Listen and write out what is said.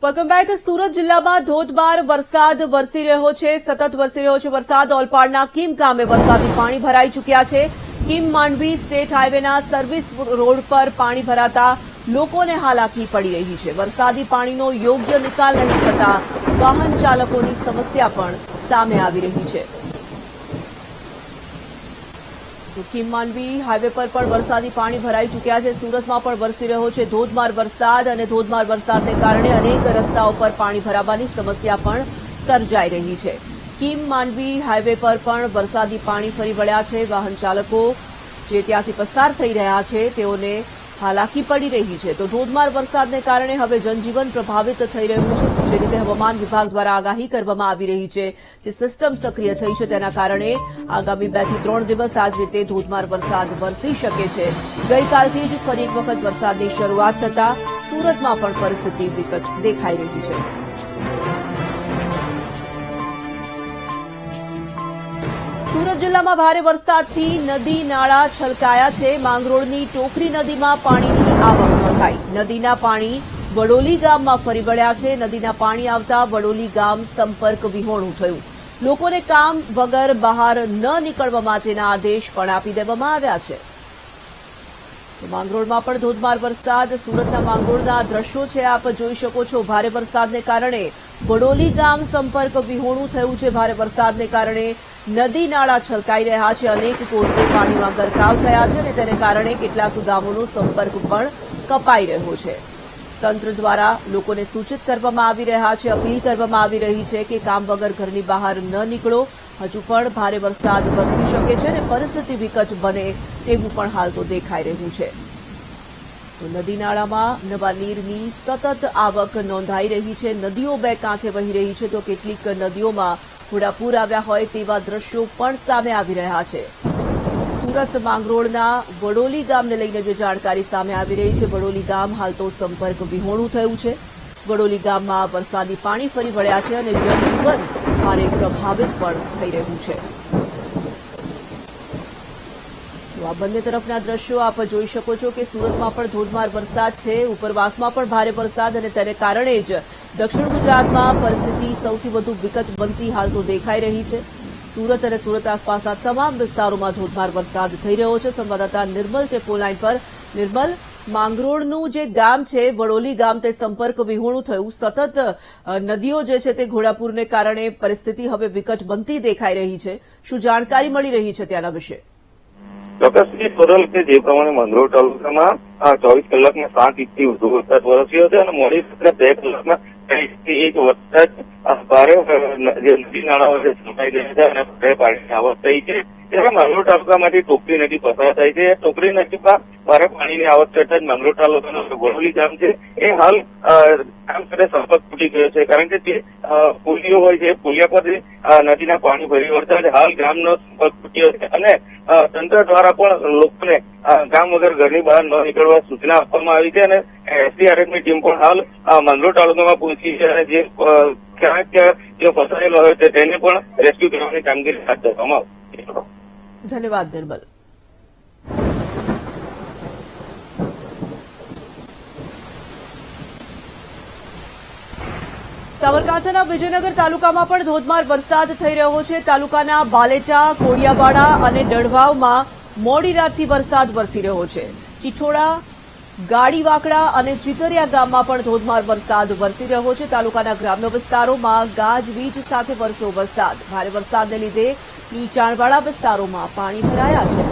Welcome back. Surat જિલ્લામાં ધોધમાર વરસાદ વરસી રહ્યો છે। સતત વરસી રહ્યો છે વરસાદ। ઓલપાડના કીમ ગામે વરસાદી પાણી ભરાઈ ચૂક્યા છે। કીમ માંડવી સ્ટેટ હાઈવેના સર્વિસ રોડ પર પાણી ભરાતા લોકોને હાલાકી પડી રહી છે। વરસાદી પાણીનો યોગ્ય નિકાલ નહીં થતા વાહન ચાલકોની સમસ્યા પણ સામે આવી રહી છે। કીમ માંડવી હાઈવે પર પણ વરસાદી પાણી ભરાઈ ચૂક્યા છે। સુરતમાં પણ વરસી રહ્યો છે ધોધમાર વરસાદ અને ધોધમાર વરસાદને કારણે અનેક રસ્તાઓ પર પાણી ભરાવાની સમસ્યા પણ સર્જાઈ રહી છે। કીમ માંડવી હાઈવે પર પણ વરસાદી પાણી ફરી વળ્યા છે। વાહન ચાલકો જે ત્યાંથી પસાર થઈ રહ્યા છે તેઓને હાલાકી પડી રહી છે। તો ધોધમાર વરસાદને કારણે હવે જનજીવન પ્રભાવિત થઈ રહ્યું છે। જે રીતે હવામાન વિભાગ દ્વારા આગાહી કરવામાં આવી રહી છે, જે સિસ્ટમ સક્રિય થઈ છે તેના કારણે આગામી 2 થી 3 દિવસ આ જ રીતે ધોધમાર વરસાદ વરસી શકે છે। ગઈકાલથી જ ફરી એક વખત વરસાદની શરૂઆત થતા સુરતમાં પણ પરિસ્થિતિ વિકટ દેખાઈ રહી છે। સુરત જિલ્લામાં ભારે વરસાદથી નદી નાળા છલકાયા છે। માંગરોળની ટોકરી નદીમાં પાણીની આવક નોંધાઈ। નદીના પાણી વડોલી ગામમાં ફરી વળ્યા છે। નદીના પાણી આવતા વડોલી ગામ સંપર્ક વિહોણું થયું। લોકોને કામ વગર બહાર ન નીકળવા માટેના આદેશ પણ આપી દેવામાં આવ્યા છે। માંગરોળમાં પણ ધોધમાર વરસાદ। સુરતના માંગરોળના દ્રશ્યો છે, આપ જોઈ શકો છો। ભારે વરસાદને કારણે વડોલી ગામ સંપર્ક વિહોણું થયું છે। ભારે વરસાદને કારણે નદી નાળા છલકાઈ રહ્યા છે। અનેક કોર્ટો પાણીમાં ગરકાવ થયા છે અને તેને કારણે કેટલાક ગામોનો સંપર્ક પણ કપાઈ રહ્યો છે। તંત્ર દ્વારા લોકોને સૂચિત કરવામાં આવી રહ્યા છે, અપીલ કરવામાં આવી રહી છે કે કામ વગર ઘરની બહાર ન નીકળો। હજુ પણ ભારે વરસાદ વરસી શકે છે અને પરિસ્થિતિ વિકટ બને તેવું પણ હાલ તો દેખાઈ રહ્યું છે। તો નદી નાળામાં નવા નીરની સતત આવક નોંધાઈ રહી છે। નદીઓ બે કાંઠે વહી રહી છે, તો કેટલીક નદીઓમાં ઘોડાપૂર આવ્યા હોય તેવા દ્રશ્યો પણ સામે આવી રહ્યા છે। સુરત માંગરોળના વડોલી ગામને લઈને જે જાણકારી સામે આવી રહી છે, વડોલી ગામ હાલ તો સંપર્ક વિહોણું થયું છે। વડોલી ગામમાં વરસાદી પાણી ફરી વળ્યા છે અને જનજીવન ભારે પ્રભાવિત પણ થઈ રહ્યું છે। તો આ બંને તરફના દ્રશ્યો આપ જોઈ શકો છો કે સુરતમાં પણ ધોધમાર વરસાદ છે, ઉપરવાસમાં પણ ભારે વરસાદ અને તેને કારણે જ દક્ષિણ ગુજરાતમાં પરિસ્થિતિ સૌથી વધુ વિકટ બનતી હાલ તો દેખાઈ રહી છે। સુરત અને સુરત આસપાસના તમામ વિસ્તારોમાં ધોધમાર વરસાદ થઈ રહ્યો છે। સંવાદદાતા નિર્મલ છે ફોન લાઈન પર। નિર્મલ, માંગરોળનું જે ગામ છે વડોલી ગામ તે સંપર્ક વિહોણું થયું। સતત નદીઓ જે છે તે ઘોડાપૂરને કારણે પરિસ્થિતિ હવે વિકટ બનતી દેખાઈ રહી છે। શું જાણકારી મળી રહી છે ત્યાંના વિશે? ચોક્કસથી સોરલ કે જે પ્રમાણે માંગરોળ તાલુકામાં 24 કલાકમાં 7 ઇંચથી વધુ વરસાદ વરસ્યો છે અને મોડી રાત્રે 2 કલાકમાં 1 ઇંચ વરસાદ ભારે જે નદી નાળાઓ છે છલકાઈ ગયા છે અને ભારે પાણીની આવક થઈ છે। ત્યારે માંગરોળ તાલુકામાંથી ટોકરી નદી પસાર થાય છે। ટોકરી નદીમાં ભારે પાણીની આવક થતા જ માંગરોળ તાલુકાનું વડોલી ગામ છે એ હાલ ગામ સાથે સંપર્ક તૂટી ગયો છે, કારણ કે જે પુલિયો હોય છે પુલિયા પર નદીના પાણી ભરી વળતા જ હાલ ગામનો સંપર્ક તૂટ્યો છે અને તંત્ર દ્વારા પણ લોકોને ગામ વગર ઘરની બહાર ન નીકળવા સૂચના આપવામાં આવી છે અને એસડીઆરએફની ટીમ પણ હાલ માંગરોળ તાલુકામાં પહોંચી છે અને જે ક્યાંક જે ફસાયેલો હોય તેને પણ રેસ્ક્યુ કરવાની કામગીરી હાથ ધરવામાં આવશે। ધન્યવાદ નિર્મલ। સાબરકાંઠાના વિજયનગર તાલુકામાં પણ ધોધમાર વરસાદ થઈ રહ્યો છે। તાલુકાના બાલેટા, કોડિયાવાડા અને ડઢવાવમાં મોડી રાતથી વરસાદ વરસી રહ્યો છે। ચિછોડા, ગાડીવાકડા અને ચિતરિયા ગામમાં પણ ધોધમાર વરસાદ વરસી રહ્યો છે। તાલુકાના ગ્રામ્ય વિસ્તારોમાં ગાજવીજ સાથે વરસ્યો વરસાદ। ભારે વરસાદને લીધે નીચાણવાળા વિસ્તારોમાં પાણી ભરાયા છે।